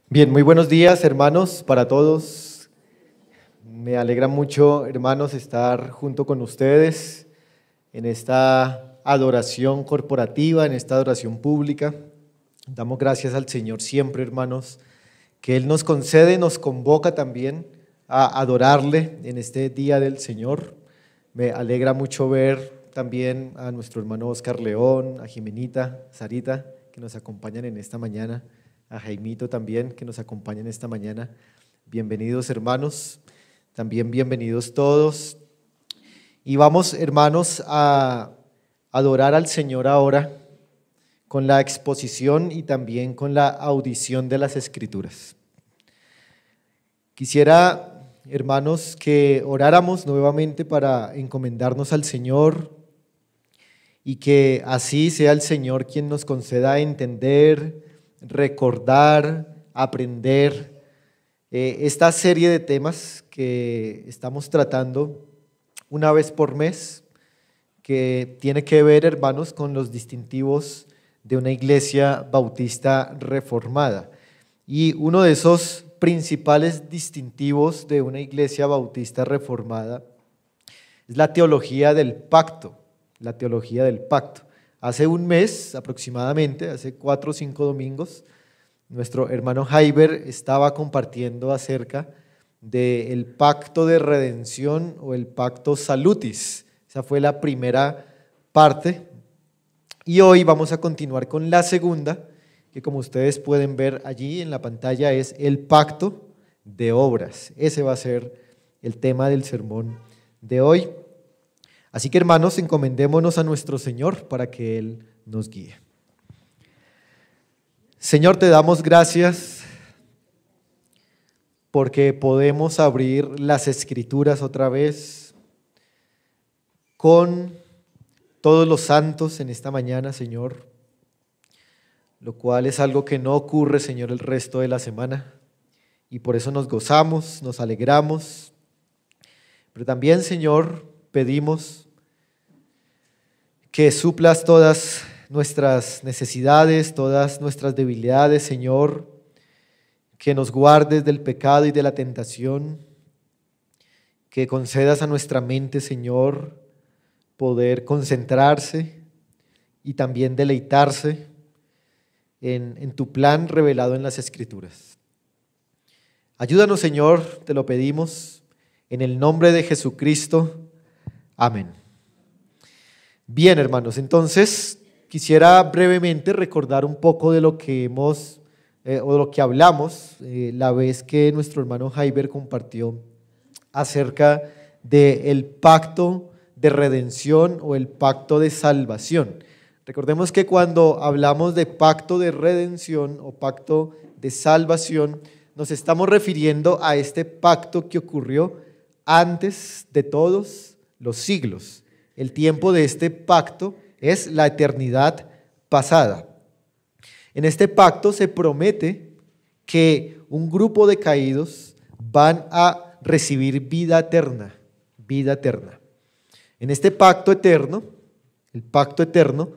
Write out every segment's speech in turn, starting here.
Bien, muy buenos días, hermanos, para todos. Me alegra mucho, hermanos, estar junto con ustedes en esta adoración corporativa, en esta adoración pública. Damos gracias al Señor siempre, hermanos, que Él nos concede, nos convoca también a adorarle en este día del Señor. Me alegra mucho ver también a nuestro hermano Oscar León, a Jimenita, Sarita, que nos acompañan en esta mañana, a Jaimito también, que nos acompañan esta mañana. Bienvenidos, hermanos, también bienvenidos todos. Y vamos, hermanos, a adorar al Señor ahora con la exposición y también con la audición de las Escrituras. Quisiera, hermanos, que oráramos nuevamente para encomendarnos al Señor y que así sea el Señor quien nos conceda entender, recordar, aprender esta serie de temas que estamos tratando una vez por mes, que tiene que ver, hermanos, con los distintivos de una iglesia bautista reformada. Y uno de esos principales distintivos de una iglesia bautista reformada es la teología del pacto, la teología del pacto. Hace un mes aproximadamente, hace 4 o 5 domingos, nuestro hermano Jaiber estaba compartiendo acerca del pacto de redención o el pacto salutis. Esa fue la primera parte. Y hoy vamos a continuar con la segunda, que como ustedes pueden ver allí en la pantalla es el pacto de obras. Ese va a ser el tema del sermón de hoy. Así que, hermanos, encomendémonos a nuestro Señor para que Él nos guíe. Señor, te damos gracias porque podemos abrir las Escrituras otra vez con todos los santos en esta mañana, Señor, lo cual es algo que no ocurre, Señor, el resto de la semana, y por eso nos gozamos, nos alegramos, pero también, Señor, pedimos que suplas todas nuestras necesidades, todas nuestras debilidades, Señor, que nos guardes del pecado y de la tentación, que concedas a nuestra mente, Señor, poder concentrarse y también deleitarse en tu plan revelado en las Escrituras. Ayúdanos, Señor, te lo pedimos, en el nombre de Jesucristo. Amén. Bien, hermanos, entonces quisiera brevemente recordar un poco de lo que hemos o de lo que hablamos la vez que nuestro hermano Jaiber compartió acerca del pacto de redención o el pacto de salvación. Recordemos que cuando hablamos de pacto de redención o pacto de salvación, nos estamos refiriendo a este pacto que ocurrió antes de todos los siglos. El tiempo de este pacto es la eternidad pasada. En este pacto se promete que un grupo de caídos van a recibir vida eterna, vida eterna. En este pacto eterno, el pacto eterno,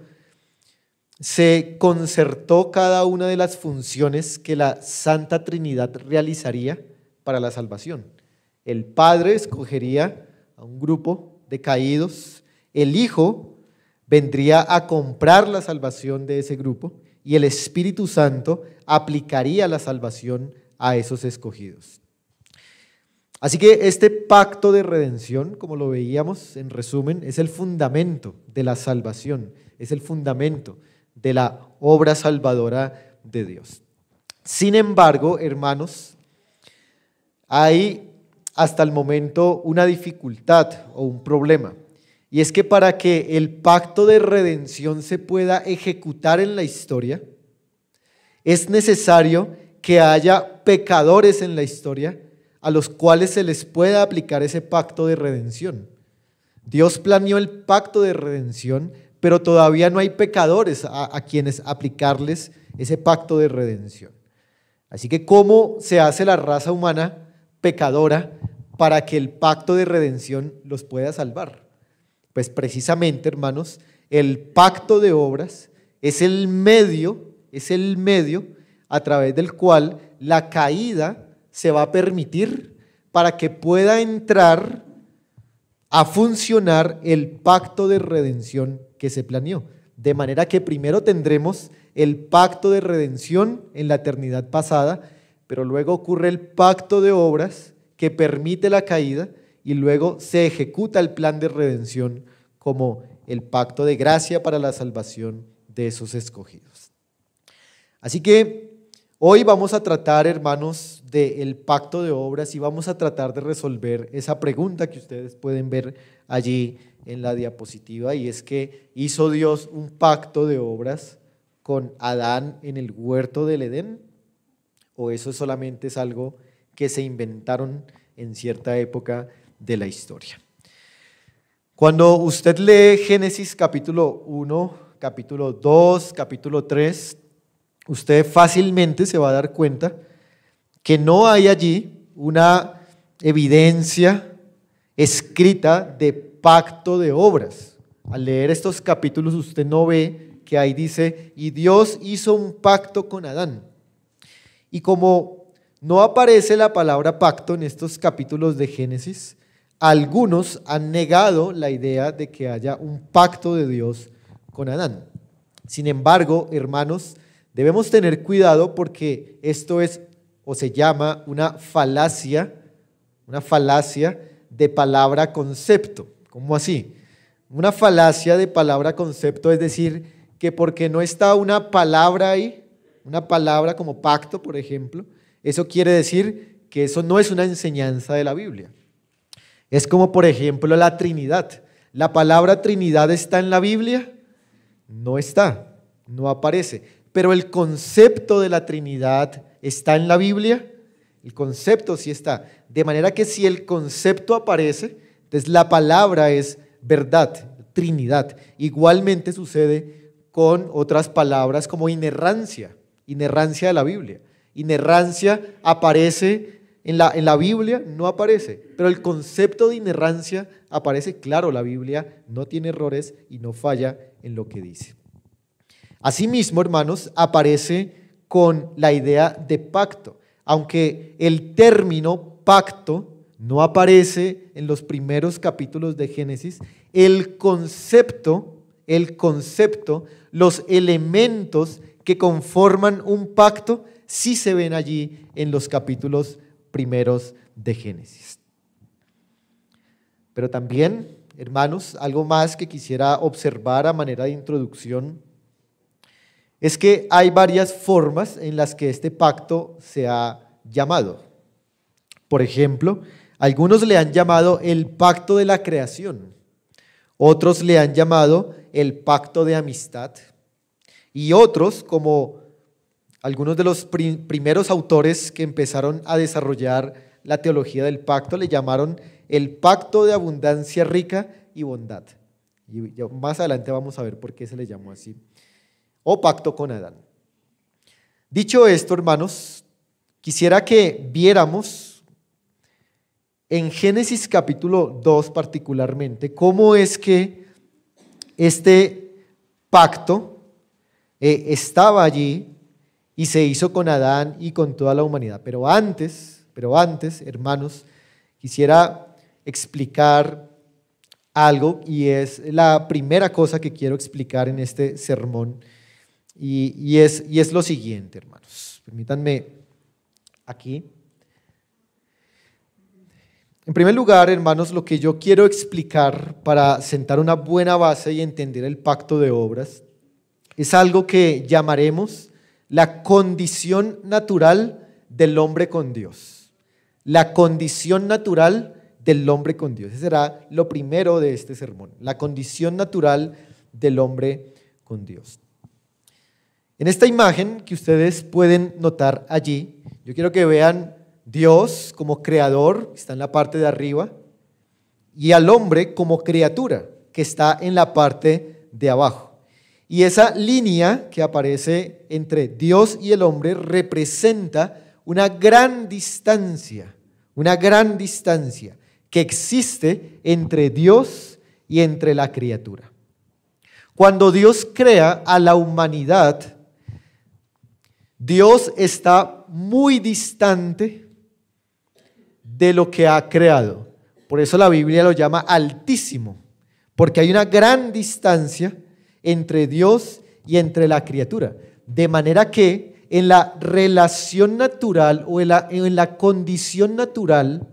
se concertó cada una de las funciones que la Santa Trinidad realizaría para la salvación. El Padre escogería a un grupo de caídos, el Hijo vendría a comprar la salvación de ese grupo y el Espíritu Santo aplicaría la salvación a esos escogidos. Así que este pacto de redención, como lo veíamos en resumen, es el fundamento de la salvación, es el fundamento de la obra salvadora de Dios. Sin embargo, hermanos, hay hasta el momento una dificultad o un problema. Y es que para que el pacto de redención se pueda ejecutar en la historia, es necesario que haya pecadores en la historia a los cuales se les pueda aplicar ese pacto de redención. Dios planeó el pacto de redención, pero todavía no hay pecadores a quienes aplicarles ese pacto de redención. Así que, ¿cómo se hace la raza humana pecadora para que el pacto de redención los pueda salvar? Pues precisamente, hermanos, el pacto de obras es el medio a través del cual la caída se va a permitir para que pueda entrar a funcionar el pacto de redención que se planeó. De manera que primero tendremos el pacto de redención en la eternidad pasada, pero luego ocurre el pacto de obras que permite la caída y luego se ejecuta el plan de redención como el pacto de gracia para la salvación de esos escogidos. Así que hoy vamos a tratar, hermanos, del pacto de obras y vamos a tratar de resolver esa pregunta que ustedes pueden ver allí en la diapositiva, y es que ¿hizo Dios un pacto de obras con Adán en el huerto del Edén? ¿O eso solamente es algo que se inventaron en cierta época de la historia? Cuando usted lee Génesis capítulo 1, capítulo 2, capítulo 3, usted fácilmente se va a dar cuenta que no hay allí una evidencia escrita de pacto de obras. Al leer estos capítulos usted no ve que ahí dice, y Dios hizo un pacto con Adán. Y como no aparece la palabra pacto en estos capítulos de Génesis, algunos han negado la idea de que haya un pacto de Dios con Adán. Sin embargo, hermanos, debemos tener cuidado porque esto es o se llama una falacia de palabra concepto. ¿Cómo así? Una falacia de palabra concepto, es decir, que porque no está una palabra ahí, una palabra como pacto, por ejemplo, eso quiere decir que eso no es una enseñanza de la Biblia. Es como, por ejemplo, la Trinidad. ¿La palabra Trinidad está en la Biblia? No está, no aparece. Pero el concepto de la Trinidad está en la Biblia. El concepto sí está. De manera que si el concepto aparece, entonces la palabra es verdad, Trinidad. Igualmente sucede con otras palabras como inerrancia de la Biblia. Inerrancia aparece en la Biblia, no aparece, pero el concepto de inerrancia aparece. Claro, la Biblia no tiene errores y no falla en lo que dice. Asimismo, hermanos, aparece con la idea de pacto, aunque el término pacto no aparece en los primeros capítulos de Génesis, el concepto, los elementos que conforman un pacto sí se ven allí en los capítulos primeros de Génesis. Pero también, hermanos, algo más que quisiera observar a manera de introducción es que hay varias formas en las que este pacto se ha llamado. Por ejemplo, algunos le han llamado el pacto de la creación, otros le han llamado el pacto de amistad, y otros, como algunos de los primeros autores que empezaron a desarrollar la teología del pacto, le llamaron el pacto de abundancia rica y bondad. Y más adelante vamos a ver por qué se le llamó así. O pacto con Adán. Dicho esto, hermanos, quisiera que viéramos en Génesis capítulo 2 particularmente cómo es que este pacto estaba allí y se hizo con Adán y con toda la humanidad. Pero antes, hermanos, quisiera explicar algo, y es la primera cosa que quiero explicar en este sermón, y es lo siguiente, hermanos. Permítanme aquí. En primer lugar, hermanos, lo que yo quiero explicar para sentar una buena base y entender el pacto de obras es algo que llamaremos la condición natural del hombre con Dios. La condición natural del hombre con Dios. Ese será lo primero de este sermón. La condición natural del hombre con Dios. En esta imagen que ustedes pueden notar allí, yo quiero que vean Dios como creador, que está en la parte de arriba, y al hombre como criatura, que está en la parte de abajo. Y esa línea que aparece entre Dios y el hombre representa una gran distancia que existe entre Dios y entre la criatura. Cuando Dios crea a la humanidad, Dios está muy distante de lo que ha creado. Por eso la Biblia lo llama altísimo, porque hay una gran distancia entre Dios y entre la criatura. De manera que en la relación natural o en la condición natural,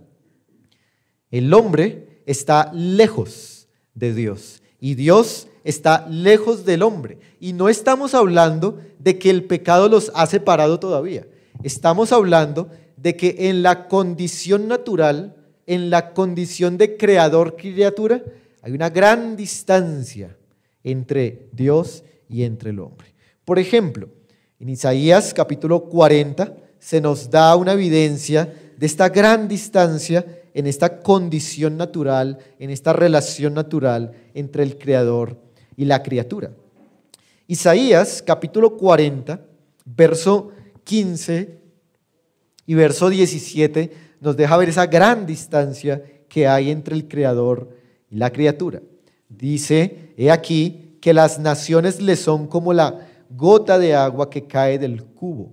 el hombre está lejos de Dios y Dios está lejos del hombre. Y no estamos hablando de que el pecado los ha separado todavía. Estamos hablando de que en la condición natural, en la condición de creador-criatura, hay una gran distancia entre Dios y entre el hombre. Por ejemplo, en Isaías capítulo 40 se nos da una evidencia de esta gran distancia en esta condición natural, en esta relación natural entre el creador y la criatura. Isaías capítulo 40, verso 15 y verso 17 nos deja ver esa gran distancia que hay entre el creador y la criatura. Dice, he aquí que las naciones le son como la gota de agua que cae del cubo,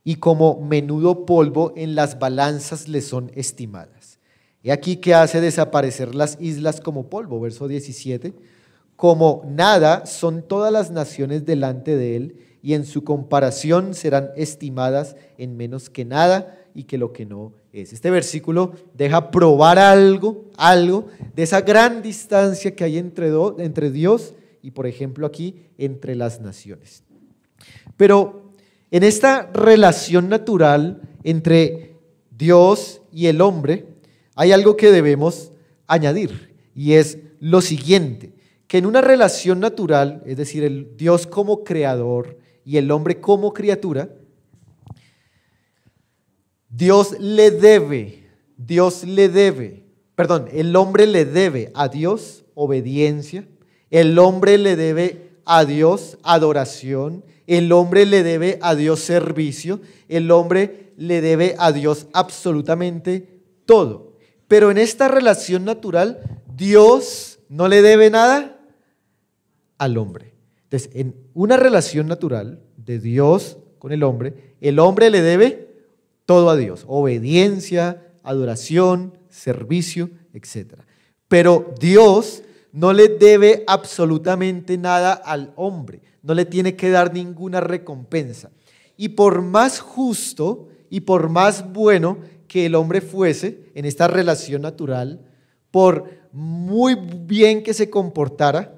y como menudo polvo en las balanzas le son estimadas. He aquí que hace desaparecer las islas como polvo, verso 17, como nada son todas las naciones delante de él, y en su comparación serán estimadas en menos que nada y que lo que no es. Este versículo deja probar algo de esa gran distancia que hay entre Dios y, por ejemplo, aquí entre las naciones. Pero en esta relación natural entre Dios y el hombre hay algo que debemos añadir, y es lo siguiente: que en una relación natural, es decir, el Dios como creador y el hombre como criatura, el hombre le debe a Dios obediencia, el hombre le debe a Dios adoración, el hombre le debe a Dios servicio, el hombre le debe a Dios absolutamente todo. Pero en esta relación natural, Dios no le debe nada al hombre. Entonces, en una relación natural de Dios con el hombre le debe todo a Dios: obediencia, adoración, servicio, etc. Pero Dios no le debe absolutamente nada al hombre, no le tiene que dar ninguna recompensa. Y por más justo y por más bueno que el hombre fuese en esta relación natural, por muy bien que se comportara,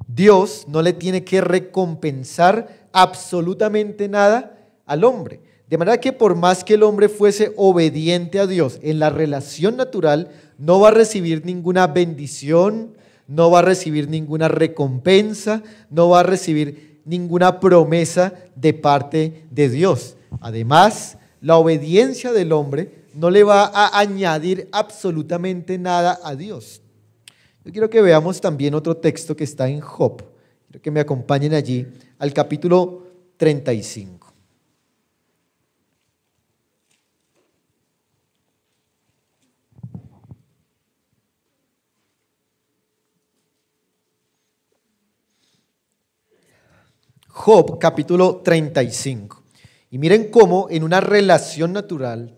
Dios no le tiene que recompensar absolutamente nada al hombre. De manera que por más que el hombre fuese obediente a Dios en la relación natural, no va a recibir ninguna bendición, no va a recibir ninguna recompensa, no va a recibir ninguna promesa de parte de Dios. Además, la obediencia del hombre no le va a añadir absolutamente nada a Dios. Yo quiero que veamos también otro texto que está en Job. Quiero que me acompañen allí al capítulo 35. Job capítulo 35. Y miren cómo en una relación natural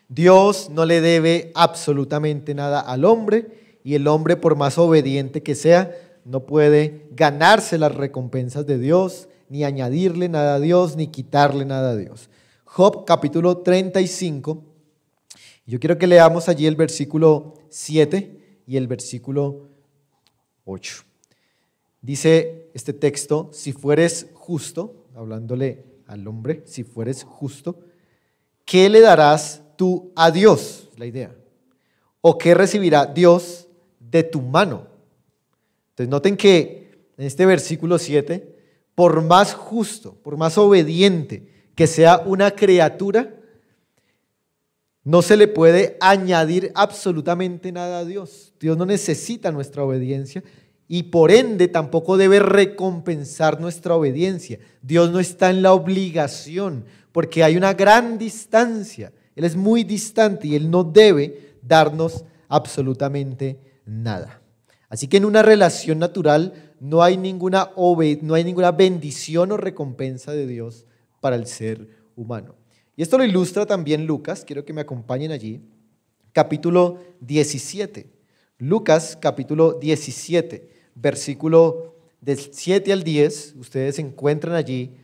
Dios no le debe absolutamente nada al hombre, y el hombre, por más obediente que sea, no puede ganarse las recompensas de Dios, ni añadirle nada a Dios, ni quitarle nada a Dios. Job capítulo 35. Yo quiero que leamos allí el versículo 7 y el versículo 8. Dice este texto: si fueres justo, hablándole al hombre, si fueres justo, ¿qué le darás tú a Dios? La idea. ¿O qué recibirá Dios de tu mano? Entonces noten que en este versículo 7, por más justo, por más obediente que sea una criatura, no se le puede añadir absolutamente nada a Dios. Dios no necesita nuestra obediencia y por ende tampoco debe recompensar nuestra obediencia. Dios no está en la obligación, porque hay una gran distancia. Él es muy distante y Él no debe darnos absolutamente nada. Así que en una relación natural no hay ninguna bendición o recompensa de Dios para el ser humano. Y esto lo ilustra también Lucas, quiero que me acompañen allí, capítulo 17. Lucas, capítulo 17, versículo del 7 al 10, ustedes encuentran allí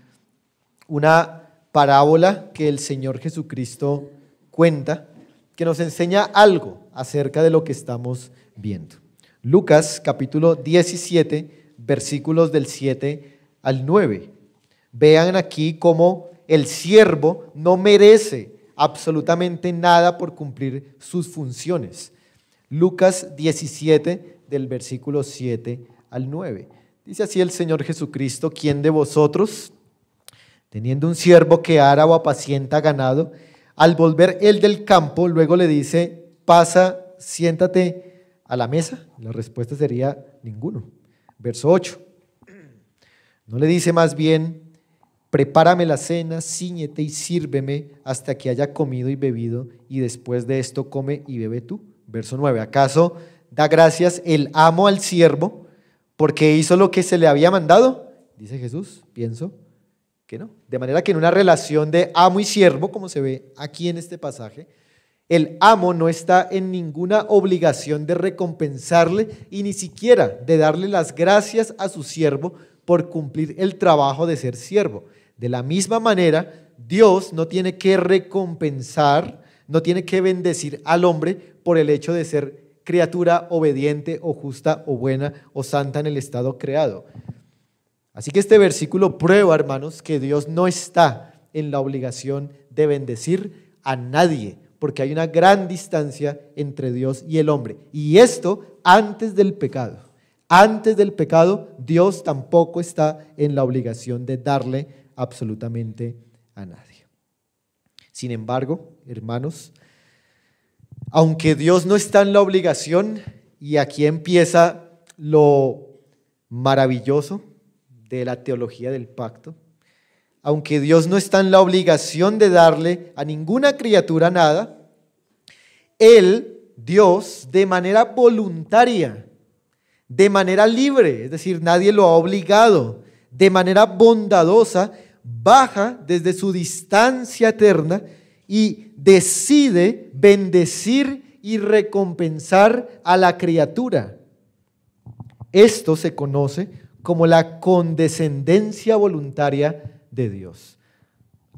una parábola que el Señor Jesucristo cuenta, que nos enseña algo acerca de lo que estamos viendo. Lucas, capítulo 17, versículos del 7 al 9. Vean aquí cómo el siervo no merece absolutamente nada por cumplir sus funciones. Lucas 17, del versículo 7 al 9. Dice así el Señor Jesucristo: ¿Quién de vosotros, teniendo un siervo que ara o apacienta ganado, al volver él del campo, luego le dice, pasa, siéntate a la mesa? La respuesta sería ninguno. Verso 8. ¿No le dice más bien, prepárame la cena, cíñete y sírveme hasta que haya comido y bebido, y después de esto come y bebe tú? Verso 9. ¿Acaso da gracias el amo al siervo porque hizo lo que se le había mandado? Dice Jesús, pienso que no. De manera que en una relación de amo y siervo, como se ve aquí en este pasaje, el amo no está en ninguna obligación de recompensarle y ni siquiera de darle las gracias a su siervo por cumplir el trabajo de ser siervo. De la misma manera, Dios no tiene que recompensar, no tiene que bendecir al hombre por el hecho de ser criatura obediente o justa o buena o santa en el estado creado. Así que este versículo prueba, hermanos, que Dios no está en la obligación de bendecir a nadie, porque hay una gran distancia entre Dios y el hombre. Y esto antes del pecado. Antes del pecado, Dios tampoco está en la obligación de darle absolutamente a nadie. Sin embargo, hermanos, aunque Dios no está en la obligación, y aquí empieza lo maravilloso de la teología del pacto, aunque Dios no está en la obligación de darle a ninguna criatura nada, Él, Dios, de manera voluntaria, de manera libre, es decir, nadie lo ha obligado, de manera bondadosa, baja desde su distancia eterna y decide bendecir y recompensar a la criatura. Esto se conoce como la condescendencia voluntaria de Dios.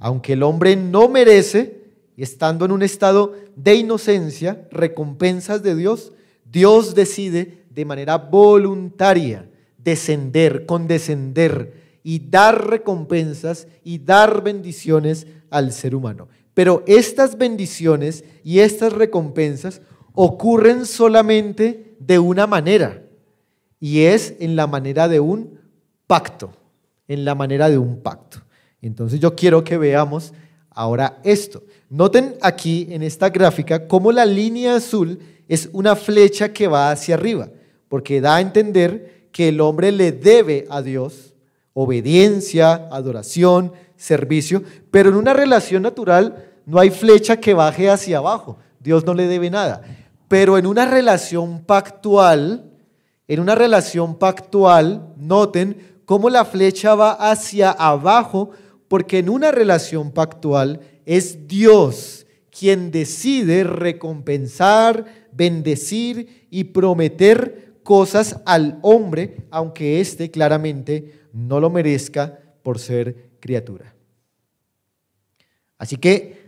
Aunque el hombre no merece, estando en un estado de inocencia, recompensas de Dios, Dios decide de manera voluntaria descender, condescender y dar recompensas y dar bendiciones al ser humano. Pero estas bendiciones y estas recompensas ocurren solamente de una manera, y es en la manera de un pacto, en la manera de un pacto. Entonces yo quiero que veamos ahora esto. Noten aquí en esta gráfica cómo la línea azul es una flecha que va hacia arriba, porque da a entender que el hombre le debe a Dios obediencia, adoración, servicio, pero en una relación natural no hay flecha que baje hacia abajo. Dios no le debe nada. Pero en una relación pactual, noten cómo la flecha va hacia abajo, porque en una relación pactual es Dios quien decide recompensar, bendecir y prometer cosas al hombre, aunque éste claramente no lo merezca por ser criatura. Así que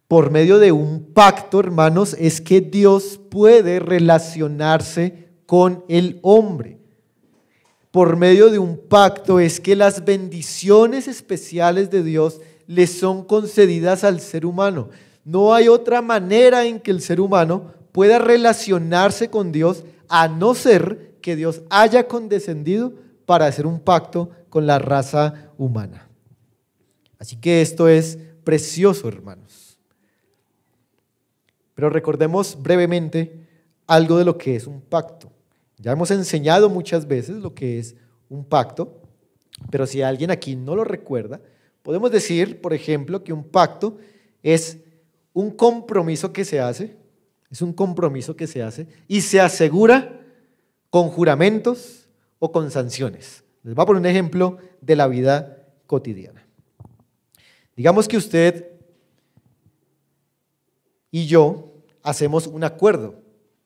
por medio de un pacto, hermanos, es que Dios puede relacionarse con el hombre. Por medio de un pacto es que las bendiciones especiales de Dios le son concedidas al ser humano. No hay otra manera en que el ser humano pueda relacionarse con Dios a no ser que Dios haya condescendido para hacer un pacto con la raza humana. Así que esto es precioso, hermanos. Pero recordemos brevemente algo de lo que es un pacto. Ya hemos enseñado muchas veces lo que es un pacto, pero si alguien aquí no lo recuerda, podemos decir, por ejemplo, que un pacto es un compromiso que se hace, y se asegura con juramentos o con sanciones. Les voy a poner un ejemplo de la vida cotidiana. Digamos que usted y yo hacemos un acuerdo,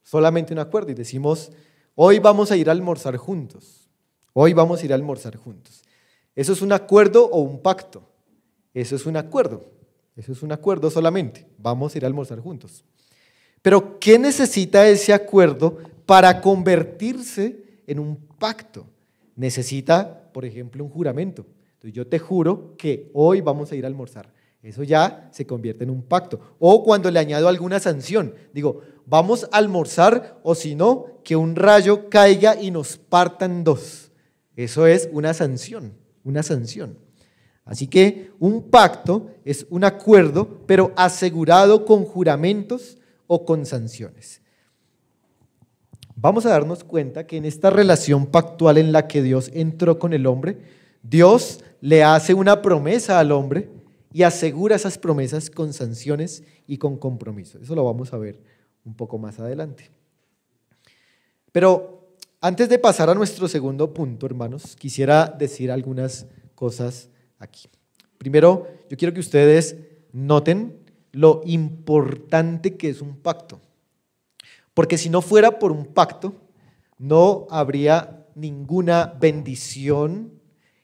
solamente un acuerdo, y decimos, hoy vamos a ir a almorzar juntos. Hoy vamos a ir a almorzar juntos. ¿Eso es un acuerdo o un pacto? Eso es un acuerdo. Eso es un acuerdo solamente. Vamos a ir a almorzar juntos. Pero ¿qué necesita ese acuerdo para convertirse en un pacto? Necesita, por ejemplo, un juramento. Entonces yo te juro que hoy vamos a ir a almorzar. Eso ya se convierte en un pacto. O cuando le añado alguna sanción, digo, vamos a almorzar o si no, que un rayo caiga y nos parta en dos. Eso es una sanción, una sanción. Así que un pacto es un acuerdo, pero asegurado con juramentos o con sanciones. Vamos a darnos cuenta que en esta relación pactual en la que Dios entró con el hombre, Dios le hace una promesa al hombre y asegura esas promesas con sanciones y con compromiso. Eso lo vamos a ver un poco más adelante. Pero antes de pasar a nuestro segundo punto, hermanos, quisiera decir algunas cosas aquí. Primero, yo quiero que ustedes noten lo importante que es un pacto. Porque si no fuera por un pacto, no habría ninguna bendición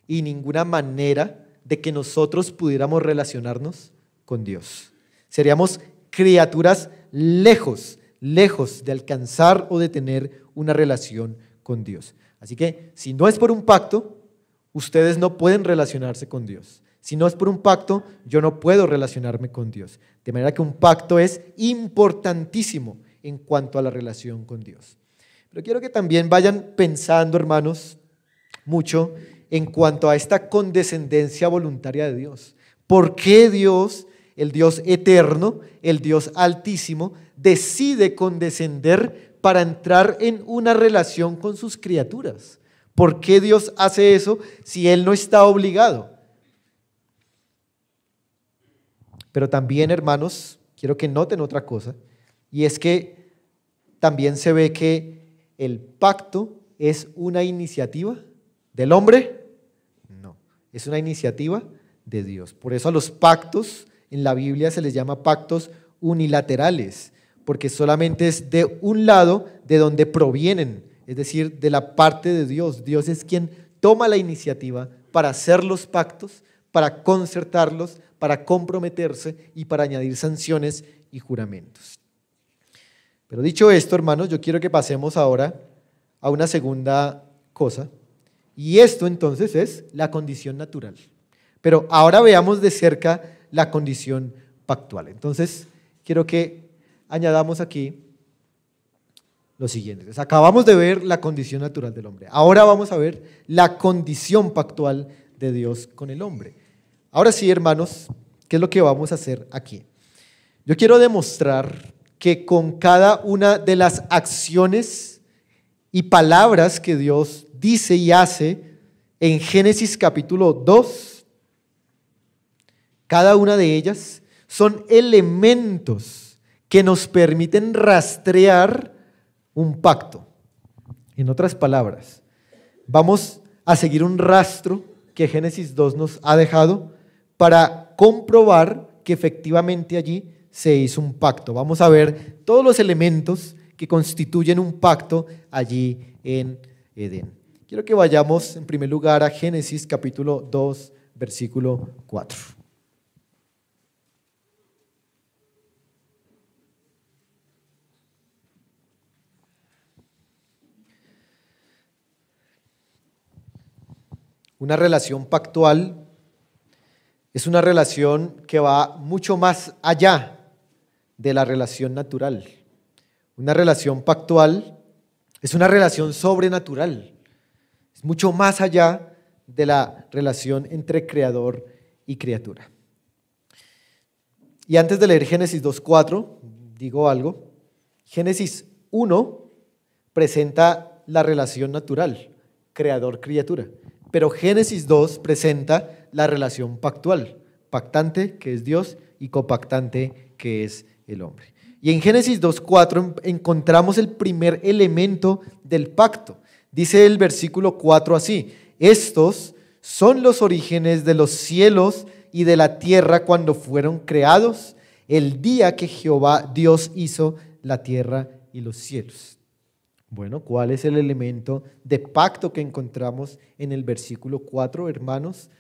y ninguna manera de que nosotros pudiéramos relacionarnos con Dios. Seríamos criaturas lejos de alcanzar o de tener una relación con Dios. Así que si no es por un pacto, ustedes no pueden relacionarse con Dios. Si no es por un pacto, yo no puedo relacionarme con Dios. De manera que un pacto es importantísimo en cuanto a la relación con Dios. Pero quiero que también vayan pensando, hermanos, mucho en cuanto a esta condescendencia voluntaria de Dios. ¿Por qué Dios, el Dios eterno, el Dios altísimo, decide condescender para entrar en una relación con sus criaturas? ¿Por qué Dios hace eso si Él no está obligado? Pero también, hermanos, quiero que noten otra cosa, y es que también se ve que el pacto es una iniciativa del hombre. No, es una iniciativa de Dios. Por eso a los pactos en la Biblia se les llama pactos unilaterales, porque solamente es de un lado de donde provienen, es decir, de la parte de Dios. Dios es quien toma la iniciativa para hacer los pactos, para concertarlos, para comprometerse y para añadir sanciones y juramentos. Pero dicho esto, hermanos, yo quiero que pasemos ahora a una segunda cosa, y esto entonces es la condición natural. Pero ahora veamos de cerca la condición pactual. Entonces, quiero que añadamos aquí lo siguiente. Entonces, acabamos de ver la condición natural del hombre. Ahora vamos a ver la condición pactual de Dios con el hombre. Ahora sí, hermanos, ¿qué es lo que vamos a hacer aquí? Yo quiero demostrar que con cada una de las acciones y palabras que Dios dice y hace en Génesis capítulo 2, cada una de ellas son elementos que nos permiten rastrear un pacto. En otras palabras, vamos a seguir un rastro que Génesis 2 nos ha dejado para comprobar que efectivamente allí se hizo un pacto. Vamos a ver todos los elementos que constituyen un pacto allí en Edén. Quiero que vayamos en primer lugar a Génesis capítulo 2, versículo 4. Una relación pactual es una relación que va mucho más allá de la relación natural. Una relación pactual es una relación sobrenatural. Es mucho más allá de la relación entre creador y criatura. Y antes de leer Génesis 2:4, digo algo. Génesis 1 presenta la relación natural, creador-criatura. Pero Génesis 2 presenta la relación pactual, pactante, que es Dios, y copactante, que es el hombre. Y en Génesis 2:4 encontramos el primer elemento del pacto. Dice el versículo 4 así: estos son los orígenes de los cielos y de la tierra cuando fueron creados, el día que Jehová Dios hizo la tierra y los cielos. Bueno, ¿cuál es el elemento de pacto que encontramos en el versículo 4, hermanos?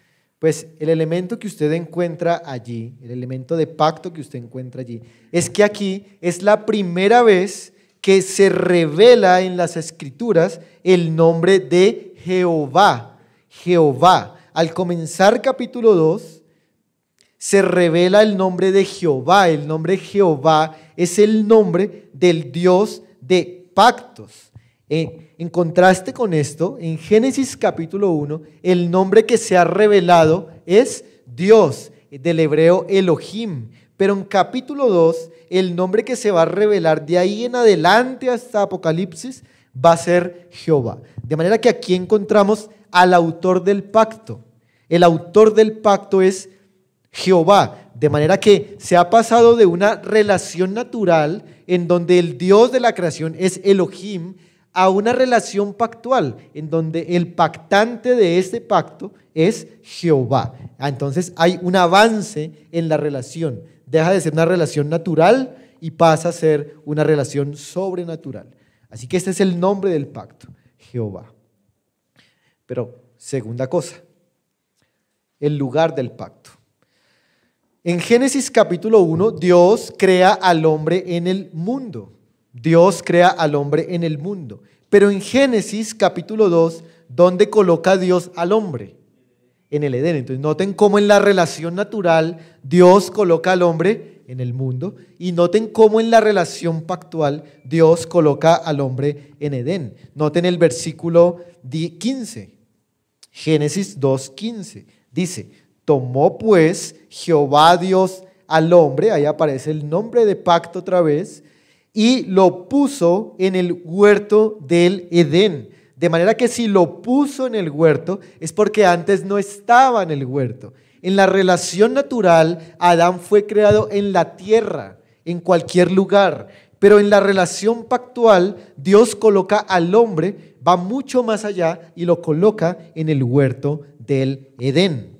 Pues el elemento que usted encuentra allí, el elemento de pacto que usted encuentra allí, es que aquí es la primera vez que se revela en las Escrituras el nombre de Jehová. Jehová. Al comenzar capítulo 2, se revela el nombre de Jehová. El nombre Jehová es el nombre del Dios de pactos. En contraste con esto, en Génesis capítulo 1, el nombre que se ha revelado es Dios, del hebreo Elohim. Pero en capítulo 2, el nombre que se va a revelar de ahí en adelante hasta Apocalipsis va a ser Jehová. De manera que aquí encontramos al autor del pacto. El autor del pacto es Jehová. De manera que se ha pasado de una relación natural en donde el Dios de la creación es Elohim a una relación pactual en donde el pactante de este pacto es Jehová. Entonces hay un avance en la relación. Deja de ser una relación natural y pasa a ser una relación sobrenatural. Así que este es el nombre del pacto, Jehová. Pero segunda cosa, el lugar del pacto. En Génesis capítulo 1, Dios crea al hombre en el mundo. Dios crea al hombre en el mundo. Pero en Génesis capítulo 2, ¿dónde coloca Dios al hombre? En el Edén. Entonces noten cómo en la relación natural Dios coloca al hombre en el mundo y noten cómo en la relación pactual Dios coloca al hombre en Edén. Noten el versículo 15, Génesis 2:15. Dice, tomó pues Jehová Dios al hombre, ahí aparece el nombre de pacto otra vez, y lo puso en el huerto del Edén. De manera que si lo puso en el huerto es porque antes no estaba en el huerto. En la relación natural, Adán fue creado en la tierra, en cualquier lugar. Pero en la relación pactual, Dios coloca al hombre, va mucho más allá y lo coloca en el huerto del Edén.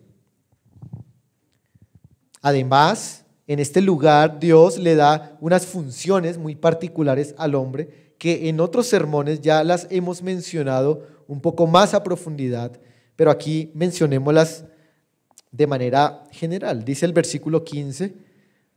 Además, en este lugar Dios le da unas funciones muy particulares al hombre que en otros sermones ya las hemos mencionado un poco más a profundidad, pero aquí mencionémoslas de manera general. Dice el versículo 15,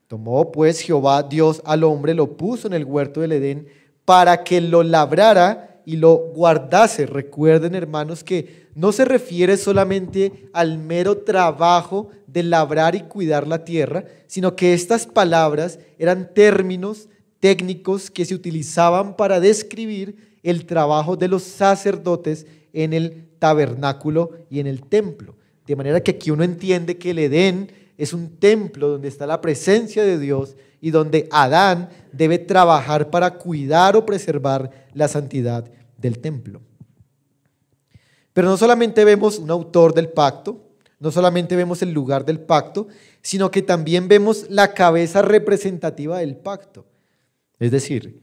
tomó pues Jehová Dios al hombre, lo puso en el huerto del Edén para que lo labrara y lo guardase. Recuerden, hermanos, que no se refiere solamente al mero trabajo de labrar y cuidar la tierra, sino que estas palabras eran términos técnicos que se utilizaban para describir el trabajo de los sacerdotes en el tabernáculo y en el templo. De manera que aquí uno entiende que el Edén es un templo donde está la presencia de Dios y donde Adán debe trabajar para cuidar o preservar la santidad del templo. Pero no solamente vemos un autor del pacto, no solamente vemos el lugar del pacto, sino que también vemos la cabeza representativa del pacto. Es decir,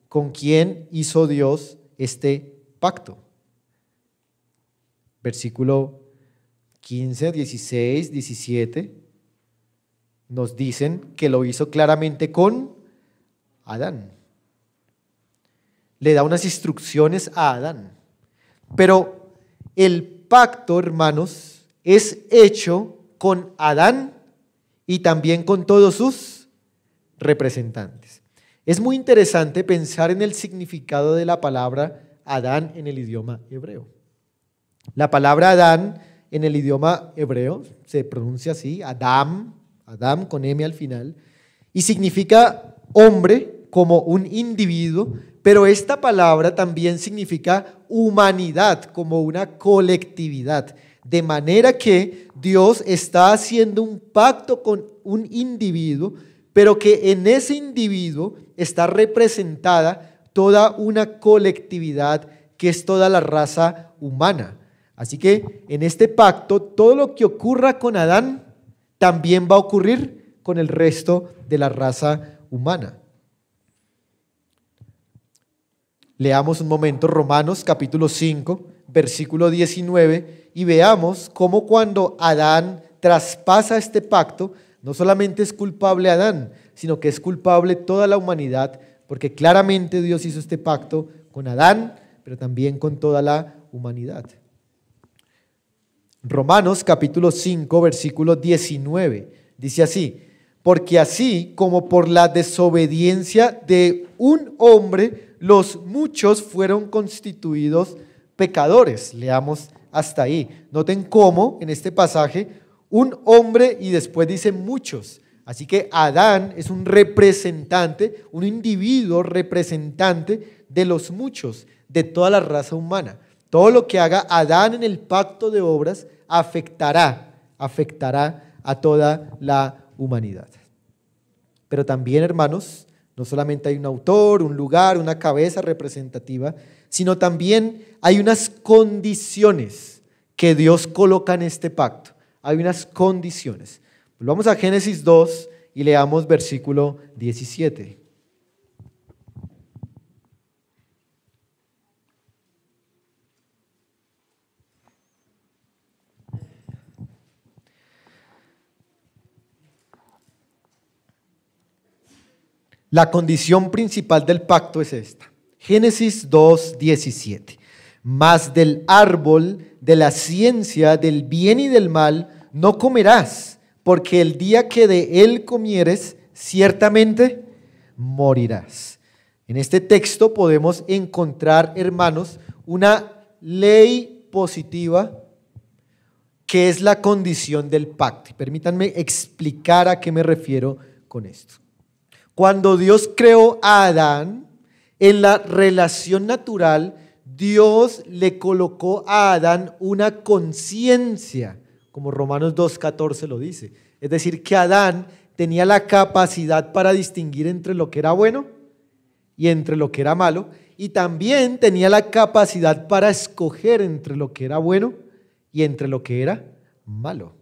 ¿con quién hizo Dios este pacto? Versículo 15, 16, 17 nos dicen que lo hizo claramente con Adán. Le da unas instrucciones a Adán. Pero el pacto, hermanos, es hecho con Adán y también con todos sus representantes. Es muy interesante pensar en el significado de la palabra Adán en el idioma hebreo. La palabra Adán en el idioma hebreo se pronuncia así, Adam con M al final, y significa hombre como un individuo, pero esta palabra también significa humanidad como una colectividad. De manera que Dios está haciendo un pacto con un individuo, pero que en ese individuo está representada toda una colectividad que es toda la raza humana. Así que en este pacto, todo lo que ocurra con Adán también va a ocurrir con el resto de la raza humana. Leamos un momento Romanos capítulo 5, versículo 19, y veamos cómo cuando Adán traspasa este pacto, no solamente es culpable Adán, sino que es culpable toda la humanidad, porque claramente Dios hizo este pacto con Adán, pero también con toda la humanidad. Romanos capítulo 5, versículo 19, dice así: porque así como por la desobediencia de un hombre, los muchos fueron constituidos pecadores. Leamos hasta ahí. Noten cómo en este pasaje un hombre y después dice muchos. Así que Adán es un representante, un individuo representante de los muchos, de toda la raza humana. Todo lo que haga Adán en el pacto de obras afectará a toda la humanidad. Pero también, hermanos, no solamente hay un autor, un lugar, una cabeza representativa, sino también hay unas condiciones que Dios coloca en este pacto. Hay unas condiciones. Volvamos a Génesis 2 y leamos versículo 17. La condición principal del pacto es esta. Génesis 2:17. Mas del árbol de la ciencia del bien y del mal no comerás, porque el día que de él comieres, ciertamente morirás. En este texto podemos encontrar, hermanos, una ley positiva que es la condición del pacto. Permítanme explicar a qué me refiero con esto. Cuando Dios creó a Adán, en la relación natural, Dios le colocó a Adán una conciencia, como Romanos 2:14 lo dice. Es decir, que Adán tenía la capacidad para distinguir entre lo que era bueno y entre lo que era malo, y también tenía la capacidad para escoger entre lo que era bueno y entre lo que era malo.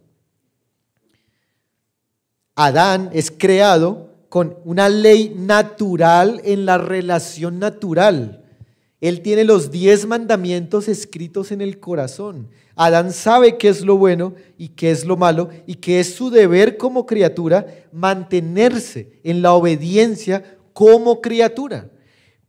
Adán es creado con una ley natural en la relación natural. Él tiene los 10 mandamientos escritos en el corazón. Adán sabe qué es lo bueno y qué es lo malo, y que es su deber como criatura mantenerse en la obediencia como criatura.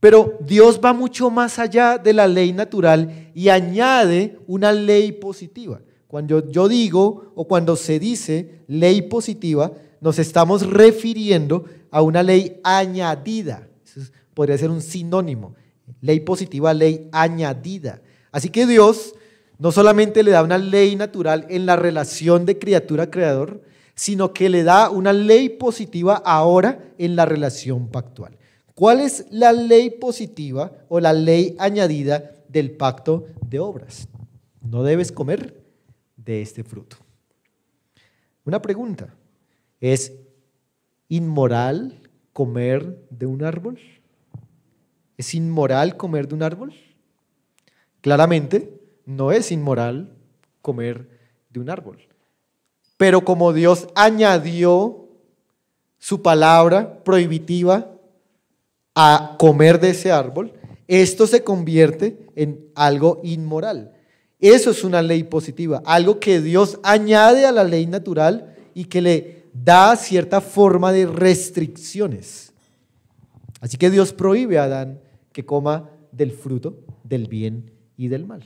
Pero Dios va mucho más allá de la ley natural y añade una ley positiva. Cuando yo digo o cuando se dice ley positiva, nos estamos refiriendo a una ley añadida. Eso podría ser un sinónimo. Ley positiva, ley añadida. Así que Dios no solamente le da una ley natural en la relación de criatura-creador, sino que le da una ley positiva ahora en la relación pactual. ¿Cuál es la ley positiva o la ley añadida del pacto de obras? No debes comer de este fruto. Una pregunta: ¿es inmoral comer de un árbol? ¿Es inmoral comer de un árbol? Claramente no es inmoral comer de un árbol. Pero como Dios añadió su palabra prohibitiva a comer de ese árbol, esto se convierte en algo inmoral. Eso es una ley positiva, algo que Dios añade a la ley natural y que le da cierta forma de restricciones. Así que Dios prohíbe a Adán que coma del fruto del bien y del mal.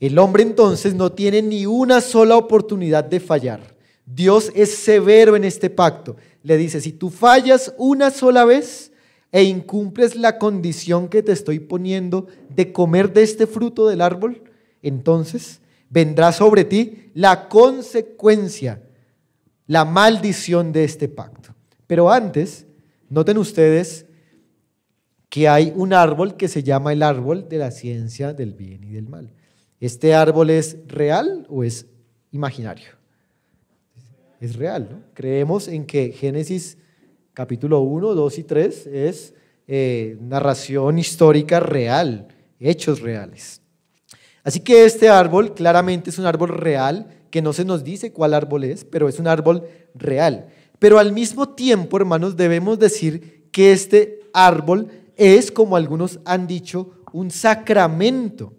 El hombre entonces no tiene ni una sola oportunidad de fallar. Dios es severo en este pacto. Le dice: si tú fallas una sola vez e incumples la condición que te estoy poniendo de comer de este fruto del árbol, entonces vendrá sobre ti la consecuencia, la maldición de este pacto. Pero antes, noten ustedes que hay un árbol que se llama el árbol de la ciencia del bien y del mal. ¿Este árbol es real o es imaginario? Es real, ¿no? Creemos en que Génesis capítulo 1, 2 y 3 es narración histórica real, hechos reales. Así que este árbol claramente es un árbol real, que no se nos dice cuál árbol es, pero es un árbol real. Pero al mismo tiempo, hermanos, debemos decir que este árbol es, como algunos han dicho, un sacramento.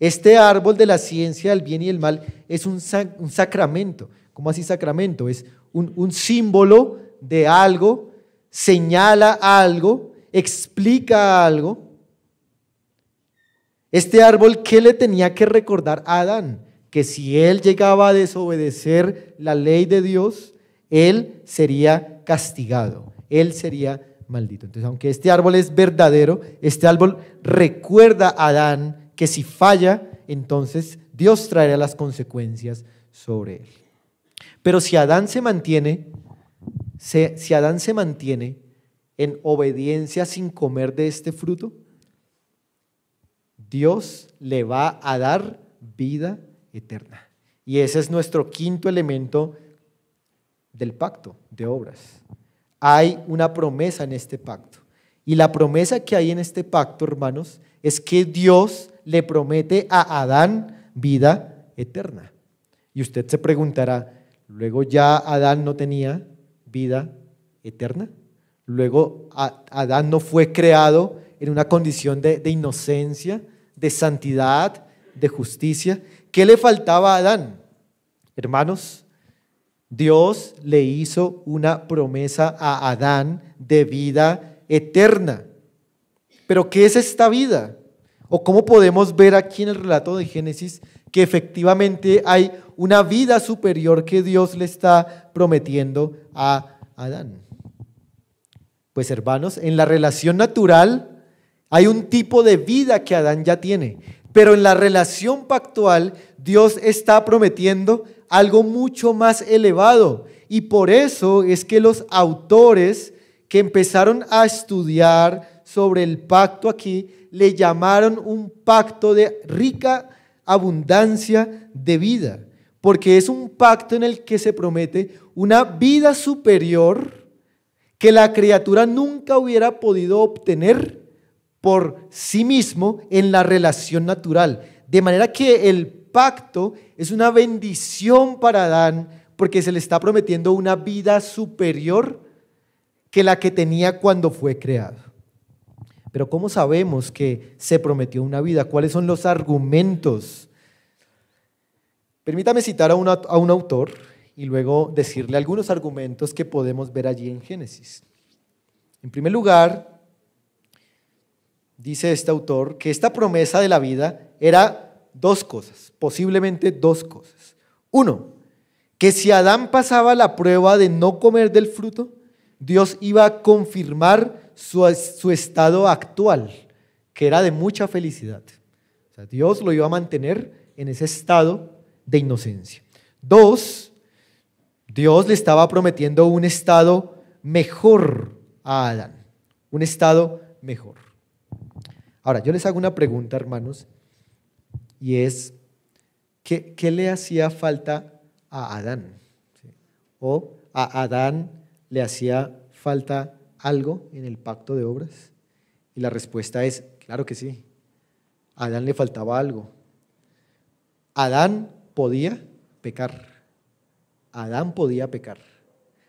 Este árbol de la ciencia del bien y del mal es un sacramento. ¿Cómo así sacramento? Es un símbolo de algo, señala algo, explica algo. Este árbol, ¿qué le tenía que recordar a Adán? Que si él llegaba a desobedecer la ley de Dios, él sería castigado, él sería maldito. Entonces, aunque este árbol es verdadero, este árbol recuerda a Adán que si falla, entonces Dios traerá las consecuencias sobre él. Pero si Adán se mantiene en obediencia sin comer de este fruto, Dios le va a dar vida eterna. Y ese es nuestro quinto elemento del pacto de obras. Hay una promesa en este pacto. Y la promesa que hay en este pacto, hermanos, es que Dios le promete a Adán vida eterna. Y usted se preguntará, luego ya Adán no tenía vida eterna. Luego Adán no fue creado en una condición de inocencia, de santidad, de justicia. ¿Qué le faltaba a Adán? Hermanos, Dios le hizo una promesa a Adán de vida eterna. ¿Pero qué es esta vida? ¿O cómo podemos ver aquí en el relato de Génesis que efectivamente hay una vida superior que Dios le está prometiendo a Adán? Pues hermanos, en la relación natural hay un tipo de vida que Adán ya tiene, pero en la relación pactual Dios está prometiendo algo mucho más elevado. Y por eso es que los autores que empezaron a estudiar sobre el pacto aquí le llamaron un pacto de rica abundancia de vida, porque es un pacto en el que se promete una vida superior que la criatura nunca hubiera podido obtener por sí mismo en la relación natural. De manera que el pacto es una bendición para Adán porque se le está prometiendo una vida superior que la que tenía cuando fue creado. Pero ¿cómo sabemos que se prometió una vida? ¿Cuáles son los argumentos? Permítame citar a un autor y luego decirle algunos argumentos que podemos ver allí en Génesis. En primer lugar, dice este autor que esta promesa de la vida era dos cosas, posiblemente dos cosas. Uno, que si Adán pasaba la prueba de no comer del fruto, Dios iba a confirmar su estado actual, que era de mucha felicidad. O sea, Dios lo iba a mantener en ese estado de inocencia. Dos, Dios le estaba prometiendo un estado mejor a Adán, un estado mejor. Ahora, yo les hago una pregunta, hermanos, y es, ¿qué le hacía falta a Adán? ¿Sí? ¿O a Adán le hacía falta algo en el pacto de obras? Y la respuesta es, claro que sí, a Adán le faltaba algo. Adán podía pecar. Adán podía pecar.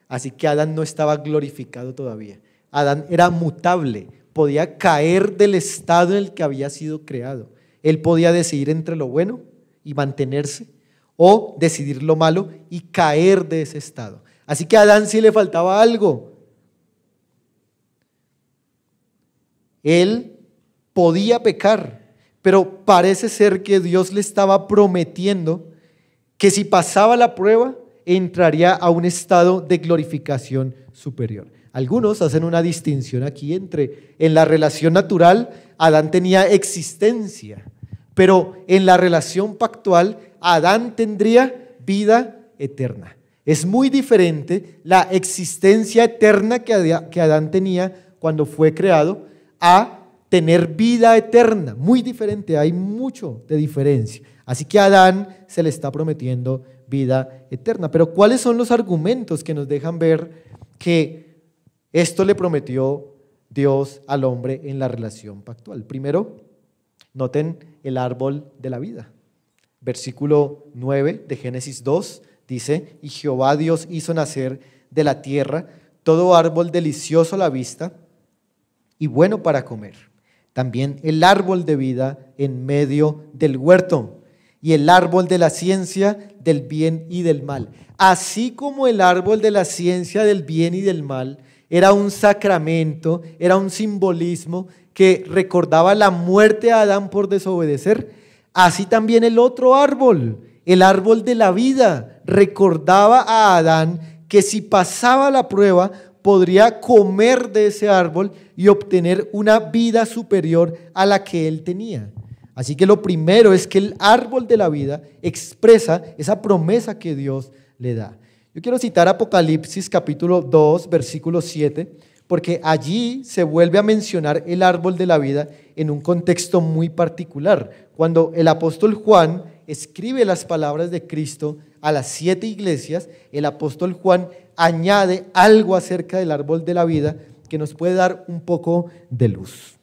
Así que Adán no estaba glorificado todavía. Adán era mutable, podía caer del estado en el que había sido creado. Él podía decidir entre lo bueno y mantenerse, o decidir lo malo y caer de ese estado. Así que a Adán sí le faltaba algo. Él podía pecar, pero parece ser que Dios le estaba prometiendo que si pasaba la prueba, entraría a un estado de glorificación superior. Algunos hacen una distinción aquí en la relación natural, Adán tenía existencia, pero en la relación pactual, Adán tendría vida eterna. Es muy diferente la existencia eterna que Adán tenía cuando fue creado a tener vida eterna. Muy diferente, hay mucho de diferencia. Así que a Adán se le está prometiendo vida eterna. Pero ¿cuáles son los argumentos que nos dejan ver que esto le prometió Dios al hombre en la relación pactual? Primero, noten el árbol de la vida. Versículo 9 de Génesis 2 dice, y Jehová Dios hizo nacer de la tierra todo árbol delicioso a la vista y bueno para comer, también el árbol de vida en medio del huerto y el árbol de la ciencia del bien y del mal. Así como el árbol de la ciencia del bien y del mal era un sacramento, era un simbolismo que recordaba la muerte de Adán por desobedecer, así también el otro árbol, el árbol de la vida, recordaba a Adán que si pasaba la prueba podría comer de ese árbol y obtener una vida superior a la que él tenía. Así que lo primero es que el árbol de la vida expresa esa promesa que Dios le da. Yo quiero citar Apocalipsis capítulo 2, versículo 7, porque allí se vuelve a mencionar el árbol de la vida en un contexto muy particular. Cuando el apóstol Juan escribe las palabras de Cristo a las 7 iglesias, el apóstol Juan añade algo acerca del árbol de la vida que nos puede dar un poco de luz.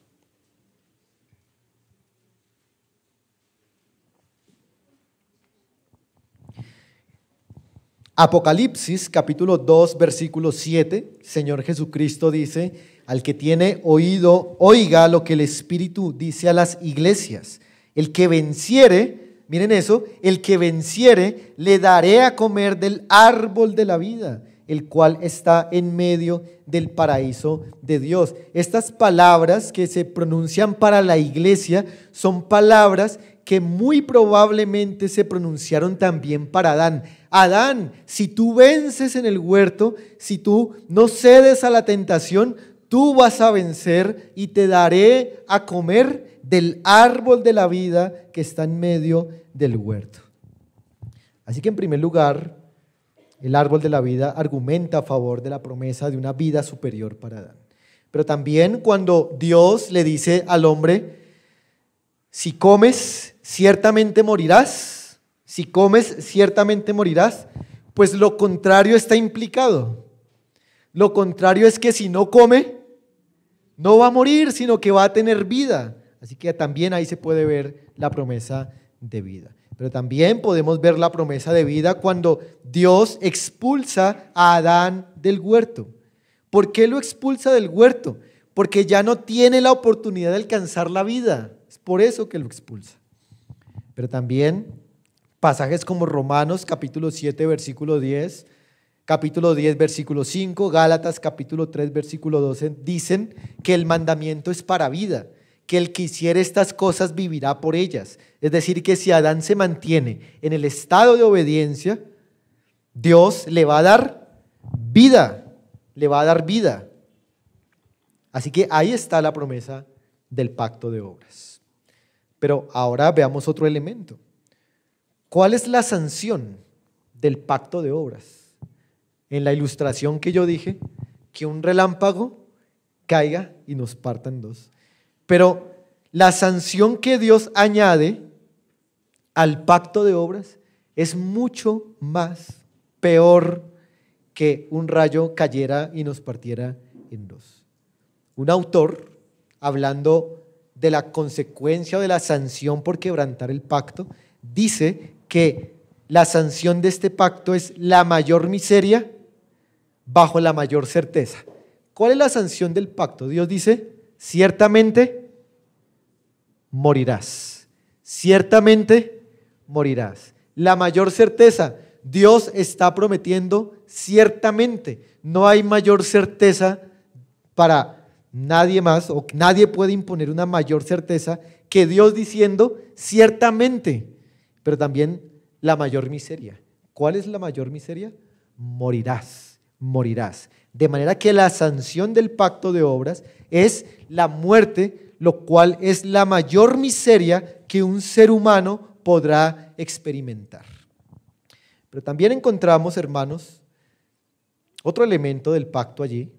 Apocalipsis capítulo 2 versículo 7, Señor Jesucristo dice: al que tiene oído, oiga lo que el Espíritu dice a las iglesias. El que venciere, miren eso, el que venciere le daré a comer del árbol de la vida, el cual está en medio del paraíso de Dios. Estas palabras que se pronuncian para la iglesia son palabras que muy probablemente se pronunciaron también para Adán. Adán, si tú vences en el huerto, si tú no cedes a la tentación, tú vas a vencer y te daré a comer del árbol de la vida que está en medio del huerto. Así que en primer lugar, el árbol de la vida argumenta a favor de la promesa de una vida superior para Adán. Pero también cuando Dios le dice al hombre: si comes, ciertamente morirás. Si comes, ciertamente morirás. Pues lo contrario está implicado. Lo contrario es que si no come, no va a morir, sino que va a tener vida. Así que también ahí se puede ver la promesa de vida. Pero también podemos ver la promesa de vida cuando Dios expulsa a Adán del huerto. ¿Por qué lo expulsa del huerto? Porque ya no tiene la oportunidad de alcanzar la vida. Es por eso que lo expulsa. Pero también pasajes como Romanos capítulo 7 versículo 10, capítulo 10 versículo 5, Gálatas capítulo 3 versículo 12 dicen que el mandamiento es para vida, que el que hiciere estas cosas vivirá por ellas. Es decir, que si Adán se mantiene en el estado de obediencia, Dios le va a dar vida, le va a dar vida. Así que ahí está la promesa del pacto de obras. Pero ahora veamos otro elemento. ¿Cuál es la sanción del pacto de obras? En la ilustración que yo dije, que un relámpago caiga y nos parta en dos. Pero la sanción que Dios añade al pacto de obras es mucho más peor que un rayo cayera y nos partiera en dos. Un autor, hablando de la consecuencia o de la sanción por quebrantar el pacto, dice que la sanción de este pacto es la mayor miseria bajo la mayor certeza. ¿Cuál es la sanción del pacto? Dios dice: ciertamente morirás, ciertamente morirás. La mayor certeza, Dios está prometiendo ciertamente. No hay mayor certeza para nadie más, o nadie puede imponer una mayor certeza que Dios diciendo ciertamente. Pero también la mayor miseria. ¿Cuál es la mayor miseria? Morirás, morirás. De manera que la sanción del pacto de obras es la muerte, lo cual es la mayor miseria que un ser humano podrá experimentar. Pero también encontramos, hermanos, otro elemento del pacto allí,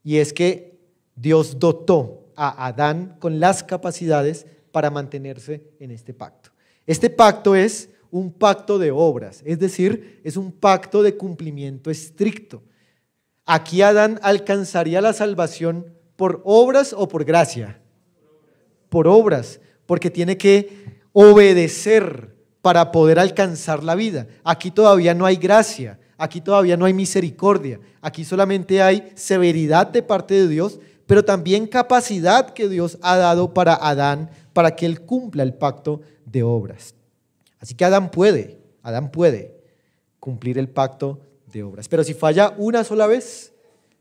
y es que Dios dotó a Adán con las capacidades para mantenerse en este pacto. Este pacto es un pacto de obras, es decir, es un pacto de cumplimiento estricto. Aquí Adán alcanzaría la salvación por obras o por gracia. Por obras, porque tiene que obedecer para poder alcanzar la vida. Aquí todavía no hay gracia, aquí todavía no hay misericordia, aquí solamente hay severidad de parte de Dios, pero también capacidad que Dios ha dado para Adán para que él cumpla el pacto de obras. Así que Adán puede cumplir el pacto de obras. Pero si falla una sola vez,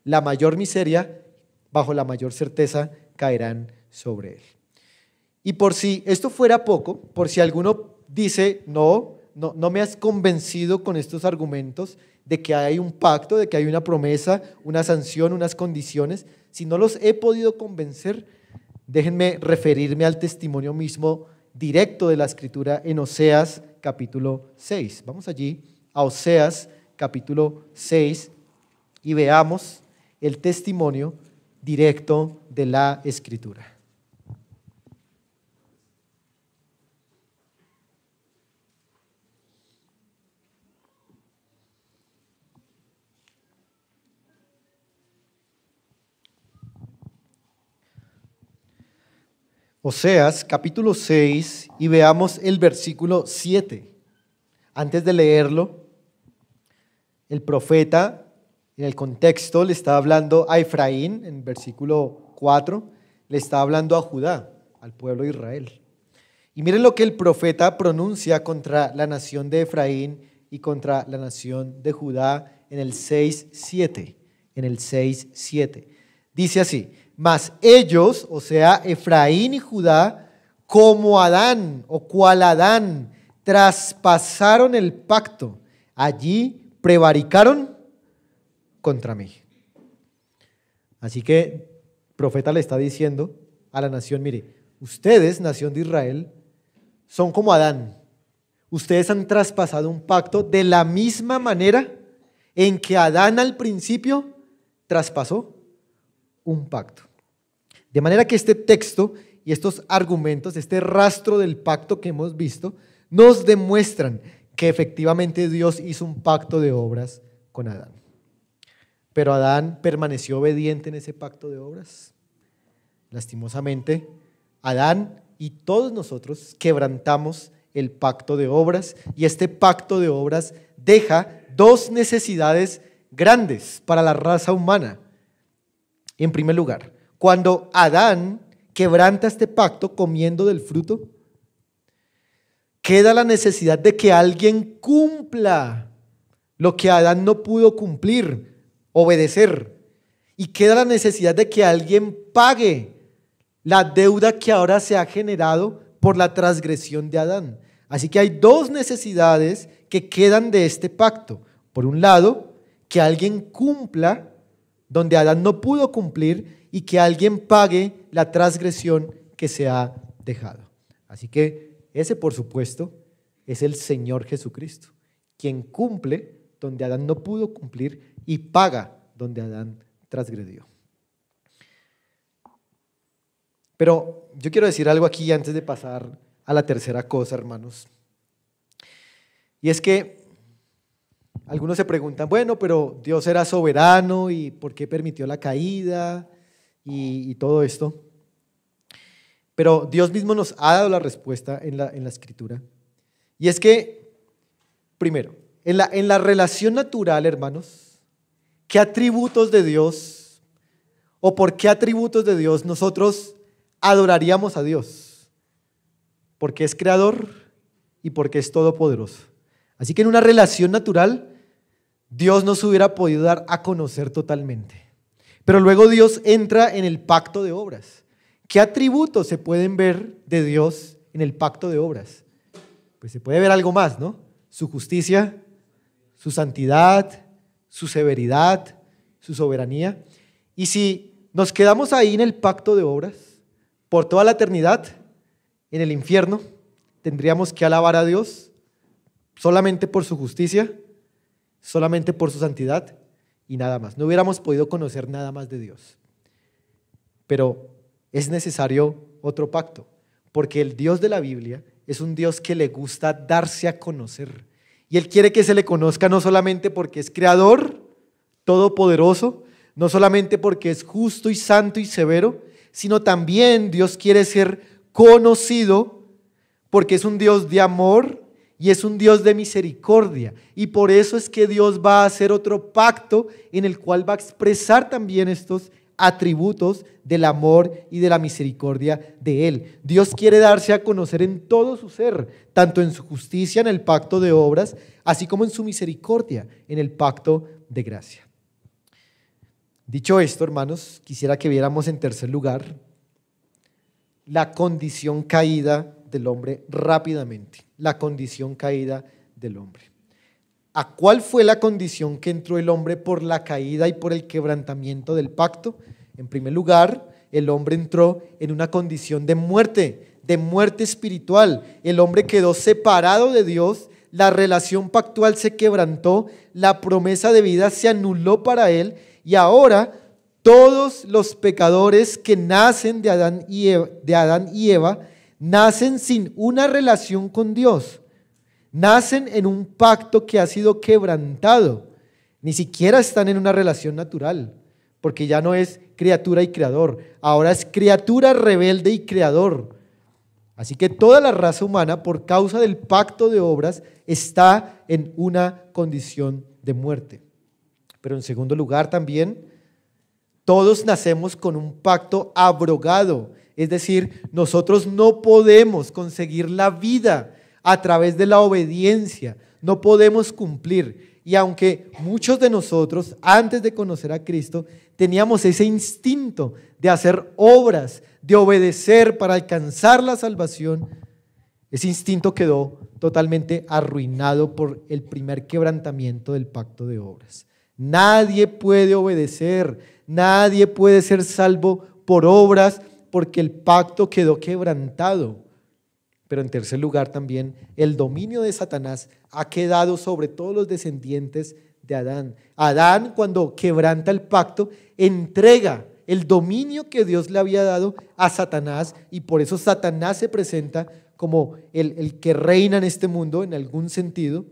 la mayor miseria, bajo la mayor certeza, caerán sobre él. Y por si esto fuera poco, por si alguno dice, no me has convencido con estos argumentos de que hay un pacto, de que hay una promesa, una sanción, unas condiciones, si no los he podido convencer, déjenme referirme al testimonio mismo directo de la Escritura en Oseas capítulo 6. Vamos allí a Oseas capítulo 6 y veamos el testimonio directo de la Escritura. Oseas capítulo 6 y veamos el versículo 7. Antes de leerlo, el profeta en el contexto le está hablando a Efraín, en versículo 4, le está hablando a Judá, al pueblo de Israel. Y miren lo que el profeta pronuncia contra la nación de Efraín y contra la nación de Judá en el 6:7. En el 6:7. Dice así: mas ellos, o sea, Efraín y Judá, como Adán o cual Adán, traspasaron el pacto, allí prevaricaron contra mí. Así que el profeta le está diciendo a la nación: mire, ustedes, nación de Israel, son como Adán. Ustedes han traspasado un pacto de la misma manera en que Adán al principio traspasó un pacto. De manera que este texto y estos argumentos, este rastro del pacto que hemos visto, nos demuestran que efectivamente Dios hizo un pacto de obras con Adán. Pero Adán permaneció obediente en ese pacto de obras. Lastimosamente, Adán y todos nosotros quebrantamos el pacto de obras, y este pacto de obras deja dos necesidades grandes para la raza humana. En primer lugar, cuando Adán quebranta este pacto comiendo del fruto, queda la necesidad de que alguien cumpla lo que Adán no pudo cumplir, obedecer. Y queda la necesidad de que alguien pague la deuda que ahora se ha generado por la transgresión de Adán. Así que hay dos necesidades que quedan de este pacto. Por un lado, que alguien cumpla donde Adán no pudo cumplir, y que alguien pague la transgresión que se ha dejado. Así que ese, por supuesto, es el Señor Jesucristo, quien cumple donde Adán no pudo cumplir y paga donde Adán transgredió. Pero yo quiero decir algo aquí antes de pasar a la tercera cosa, hermanos. Y es que algunos se preguntan, bueno, pero Dios era soberano y ¿por qué permitió la caída y todo esto? Pero Dios mismo nos ha dado la respuesta en la Escritura. Y es que, primero, en la relación natural, hermanos, ¿qué atributos de Dios o por qué atributos de Dios nosotros adoraríamos a Dios? Porque es creador y porque es todopoderoso. Así que en una relación natural, Dios no se hubiera podido dar a conocer totalmente. Pero luego Dios entra en el pacto de obras. ¿Qué atributos se pueden ver de Dios en el pacto de obras? Pues se puede ver algo más, ¿no? Su justicia, su santidad, su severidad, su soberanía. Y si nos quedamos ahí en el pacto de obras, por toda la eternidad, en el infierno, tendríamos que alabar a Dios solamente por su justicia, solamente por su santidad y nada más. No hubiéramos podido conocer nada más de Dios. Pero es necesario otro pacto, porque el Dios de la Biblia es un Dios que le gusta darse a conocer. Y Él quiere que se le conozca no solamente porque es creador, todopoderoso, no solamente porque es justo y santo y severo, sino también Dios quiere ser conocido porque es un Dios de amor y es un Dios de misericordia. Y por eso es que Dios va a hacer otro pacto en el cual va a expresar también estos atributos del amor y de la misericordia de Él. Dios quiere darse a conocer en todo su ser, tanto en su justicia, en el pacto de obras, así como en su misericordia, en el pacto de gracia. Dicho esto, hermanos, quisiera que viéramos en tercer lugar la condición caída del hombre rápidamente. La condición caída del hombre. ¿A cuál fue la condición que entró el hombre por la caída y por el quebrantamiento del pacto? En primer lugar, el hombre entró en una condición de muerte espiritual. El hombre quedó separado de Dios, la relación pactual se quebrantó, la promesa de vida se anuló para él y ahora todos los pecadores que nacen de Adán y Eva nacen sin una relación con Dios. Nacen en un pacto que ha sido quebrantado. Ni siquiera están en una relación natural, porque ya no es criatura y creador. Ahora es criatura rebelde y creador. Así que toda la raza humana, por causa del pacto de obras, está en una condición de muerte. Pero en segundo lugar también, todos nacemos con un pacto abrogado. Es decir, nosotros no podemos conseguir la vida a través de la obediencia, no podemos cumplir. Y aunque muchos de nosotros, antes de conocer a Cristo, teníamos ese instinto de hacer obras, de obedecer para alcanzar la salvación, ese instinto quedó totalmente arruinado por el primer quebrantamiento del pacto de obras. Nadie puede obedecer, nadie puede ser salvo por obras porque el pacto quedó quebrantado. Pero en tercer lugar también el dominio de Satanás ha quedado sobre todos los descendientes de Adán. Adán, cuando quebranta el pacto, entrega el dominio que Dios le había dado a Satanás y por eso Satanás se presenta como el que reina en este mundo en algún sentido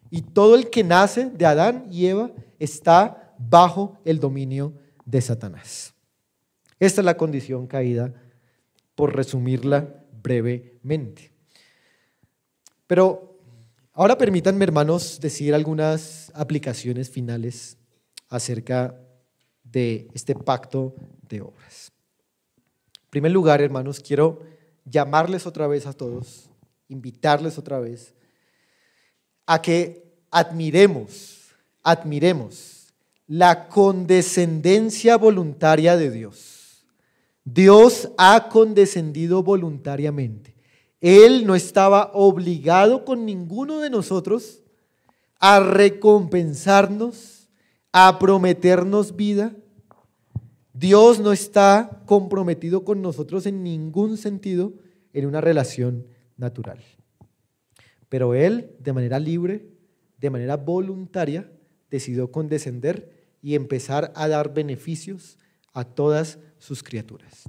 y todo el que nace de Adán y Eva está bajo el dominio de Satanás. Esta es la condición caída, por resumirla brevemente. Pero ahora permítanme, hermanos, decir algunas aplicaciones finales acerca de este pacto de obras. En primer lugar, hermanos, quiero llamarles otra vez a todos, invitarles otra vez a que admiremos la condescendencia voluntaria de Dios. Dios ha condescendido voluntariamente. Él no estaba obligado con ninguno de nosotros a recompensarnos, a prometernos vida. Dios no está comprometido con nosotros en ningún sentido en una relación natural. Pero Él, de manera libre, de manera voluntaria, decidió condescender y empezar a dar beneficios a todas sus criaturas.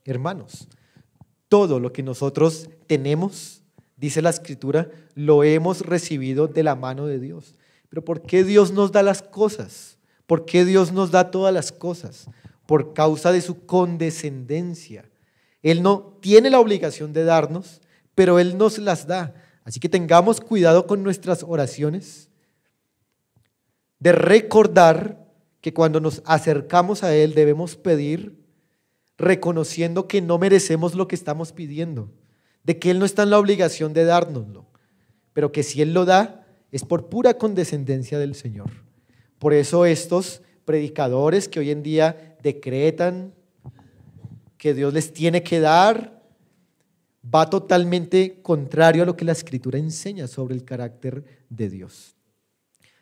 Hermanos, todo lo que nosotros tenemos, dice la Escritura, lo hemos recibido de la mano de Dios. Pero ¿por qué Dios nos da las cosas? ¿Por qué Dios nos da todas las cosas? Por causa de su condescendencia. Él no tiene la obligación de darnos, pero Él nos las da. Así que tengamos cuidado con nuestras oraciones, de recordar que cuando nos acercamos a Él debemos pedir reconociendo que no merecemos lo que estamos pidiendo, de que Él no está en la obligación de dárnoslo, pero que si Él lo da es por pura condescendencia del Señor. Por eso estos predicadores que hoy en día decretan que Dios les tiene que dar, va totalmente contrario a lo que la Escritura enseña sobre el carácter de Dios.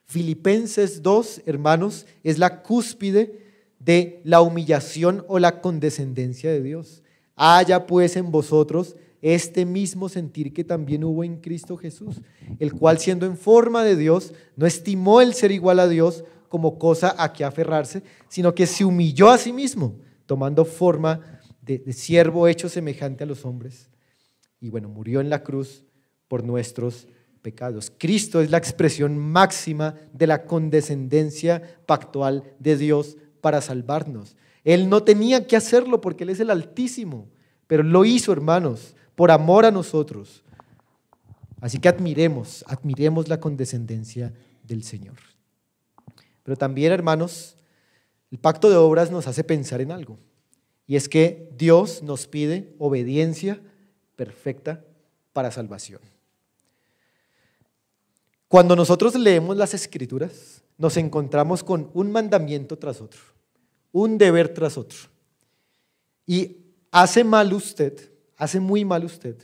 Filipenses 2, hermanos, es la cúspide de la humillación o la condescendencia de Dios. Haya pues en vosotros este mismo sentir que también hubo en Cristo Jesús, el cual siendo en forma de Dios, no estimó el ser igual a Dios como cosa a que aferrarse, sino que se humilló a sí mismo, tomando forma de siervo hecho semejante a los hombres. Y bueno, murió en la cruz por nuestros pecados. Cristo es la expresión máxima de la condescendencia pactual de Dios para salvarnos. Él no tenía que hacerlo porque Él es el Altísimo, pero lo hizo, hermanos, por amor a nosotros. Así que admiremos la condescendencia del Señor. Pero también, hermanos, El pacto de obras nos hace pensar en algo, y es que Dios nos pide obediencia perfecta para salvación. Cuando nosotros leemos las Escrituras, nos encontramos con un mandamiento tras otro, un deber tras otro. Y hace muy mal usted,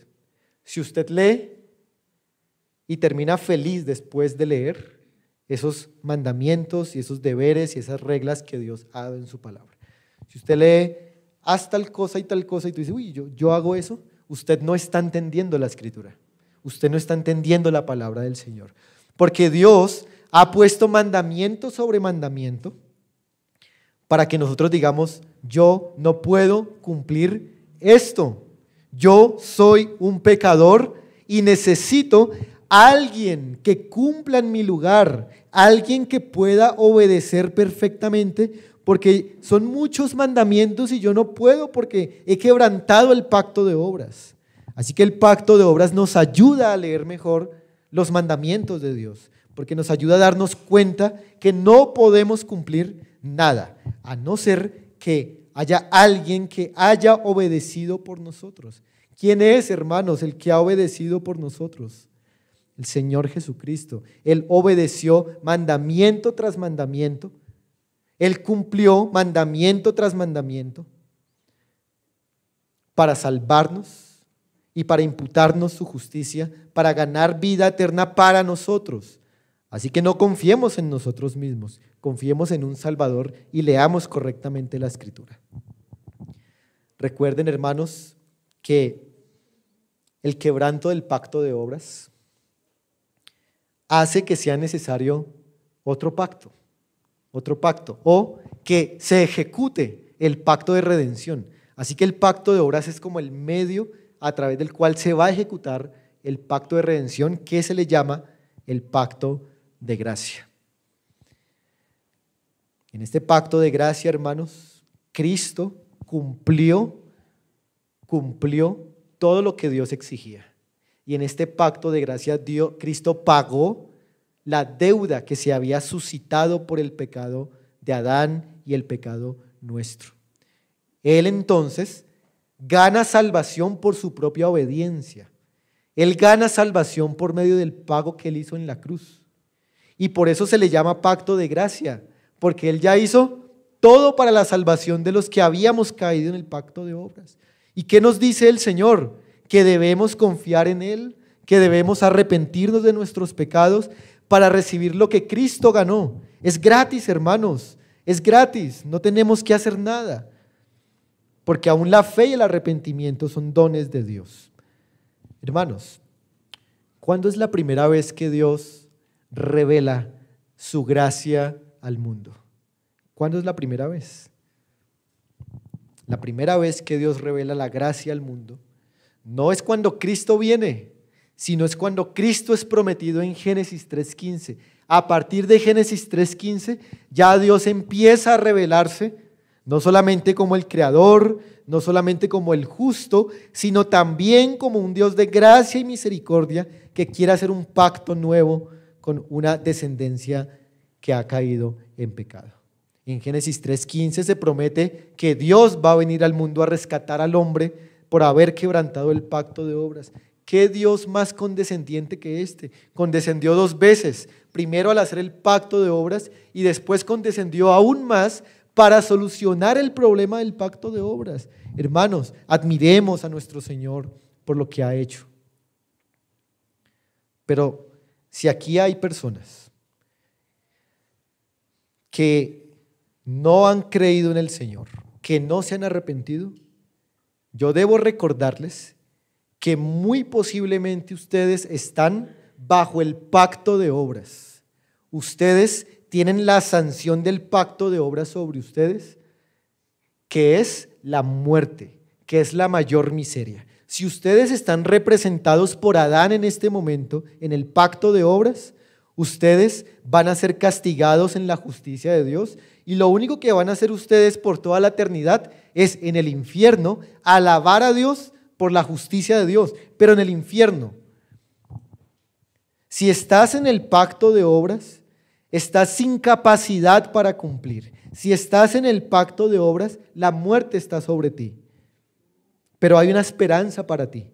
si usted lee y termina feliz después de leer esos mandamientos y esos deberes y esas reglas que Dios ha dado en su palabra. Si usted lee, haz tal cosa y tal cosa, y tú dices, uy, yo hago eso, usted no está entendiendo la Escritura. Usted no está entendiendo la palabra del Señor. Porque Dios ha puesto mandamiento sobre mandamiento para que nosotros digamos, yo no puedo cumplir esto. Yo soy un pecador y necesito a alguien que cumpla en mi lugar, alguien que pueda obedecer perfectamente, porque son muchos mandamientos y yo no puedo porque he quebrantado el pacto de obras. Así que el pacto de obras nos ayuda a leer mejor los mandamientos de Dios, porque nos ayuda a darnos cuenta que no podemos cumplir nada, a no ser que haya alguien que haya obedecido por nosotros. ¿Quién es, hermanos, el que ha obedecido por nosotros? El Señor Jesucristo. Él obedeció mandamiento tras mandamiento. Él cumplió mandamiento tras mandamiento para salvarnos y para imputarnos su justicia, para ganar vida eterna para nosotros. Así que no confiemos en nosotros mismos, confiemos en un Salvador y leamos correctamente la Escritura. Recuerden, hermanos, que el quebranto del pacto de obras hace que sea necesario otro pacto, o que se ejecute el pacto de redención. Así que el pacto de obras es como el medio a través del cual se va a ejecutar el pacto de redención, que se le llama el pacto de gracia. En este pacto de gracia, hermanos, Cristo cumplió todo lo que Dios exigía. Y en este pacto de gracia, Cristo pagó la deuda que se había suscitado por el pecado de Adán y el pecado nuestro. Él entonces gana salvación por su propia obediencia. Él gana salvación por medio del pago que Él hizo en la cruz. Y por eso se le llama pacto de gracia, porque Él ya hizo todo para la salvación de los que habíamos caído en el pacto de obras. ¿Y qué nos dice el Señor? Que debemos confiar en Él, que debemos arrepentirnos de nuestros pecados para recibir lo que Cristo ganó. Es gratis, hermanos, es gratis, no tenemos que hacer nada, porque aún la fe y el arrepentimiento son dones de Dios. Hermanos, ¿cuándo es la primera vez que Dios revela su gracia al mundo? ¿Cuándo es la primera vez? La primera vez que Dios revela la gracia al mundo no es cuando Cristo viene, sino es cuando Cristo es prometido en Génesis 3:15. A partir de Génesis 3:15 ya Dios empieza a revelarse no solamente como el Creador, no solamente como el justo, sino también como un Dios de gracia y misericordia que quiere hacer un pacto nuevo con una descendencia que ha caído en pecado. En Génesis 3:15 se promete que Dios va a venir al mundo a rescatar al hombre por haber quebrantado el pacto de obras. ¿Qué Dios más condescendiente que este? Condescendió 2 veces, primero al hacer el pacto de obras y después condescendió aún más para solucionar el problema del pacto de obras. Hermanos, admiremos a nuestro Señor por lo que ha hecho. Pero si aquí hay personas que no han creído en el Señor, que no se han arrepentido, yo debo recordarles que muy posiblemente ustedes están bajo el pacto de obras. Ustedes tienen la sanción del pacto de obras sobre ustedes, que es la muerte, que es la mayor miseria. Si ustedes están representados por Adán en este momento, en el pacto de obras, ustedes van a ser castigados en la justicia de Dios, y lo único que van a hacer ustedes por toda la eternidad es en el infierno alabar a Dios por la justicia de Dios, pero en el infierno. Si estás en el pacto de obras, estás sin capacidad para cumplir. Si estás en el pacto de obras, la muerte está sobre ti. Pero hay una esperanza para ti,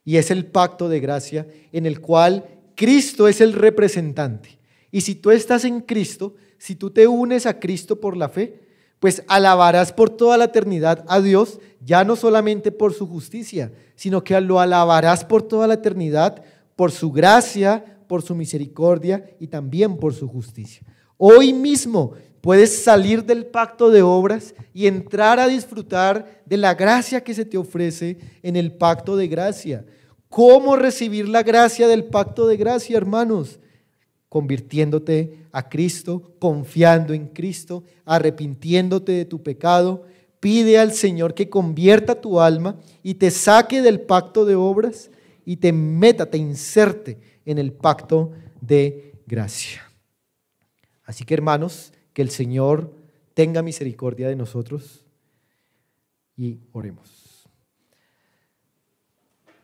y es el pacto de gracia en el cual Cristo es el representante. Y si tú estás en Cristo, si tú te unes a Cristo por la fe, pues alabarás por toda la eternidad a Dios, ya no solamente por su justicia, sino que lo alabarás por toda la eternidad, por su gracia, por su misericordia y también por su justicia. Hoy mismo puedes salir del pacto de obras y entrar a disfrutar de la gracia que se te ofrece en el pacto de gracia. ¿Cómo recibir la gracia del pacto de gracia, hermanos? Convirtiéndote a Cristo, confiando en Cristo, arrepintiéndote de tu pecado. Pide al Señor que convierta tu alma y te saque del pacto de obras y te meta, te inserte en el pacto de gracia. Así que, hermanos, que el Señor tenga misericordia de nosotros y oremos.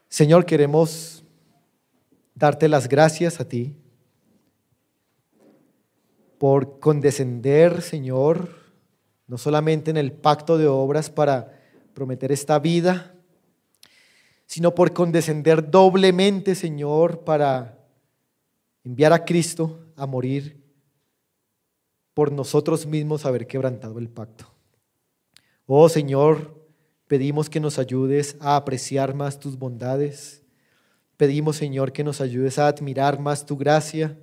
Señor, queremos darte las gracias a ti por condescender, Señor, no solamente en el pacto de obras para prometer esta vida, sino por condescender doblemente, Señor, para enviar a Cristo a morir por nosotros mismos haber quebrantado el pacto. Oh Señor, pedimos que nos ayudes a apreciar más tus bondades. Pedimos, Señor, que nos ayudes a admirar más tu gracia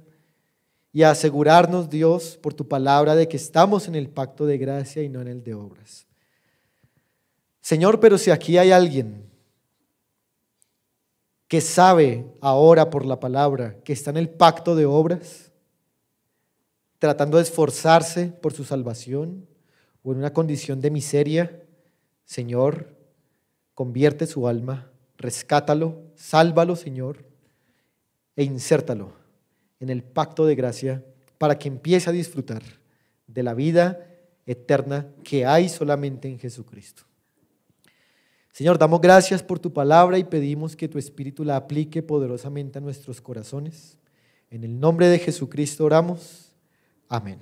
y a asegurarnos, Dios, por tu palabra, de que estamos en el pacto de gracia y no en el de obras. Señor, pero si aquí hay alguien que sabe ahora por la palabra que está en el pacto de obras, tratando de esforzarse por su salvación o en una condición de miseria, Señor, convierte su alma, rescátalo, sálvalo, Señor, e insértalo en el pacto de gracia para que empiece a disfrutar de la vida eterna que hay solamente en Jesucristo. Señor, damos gracias por tu palabra y pedimos que tu Espíritu la aplique poderosamente a nuestros corazones. En el nombre de Jesucristo oramos. Amén.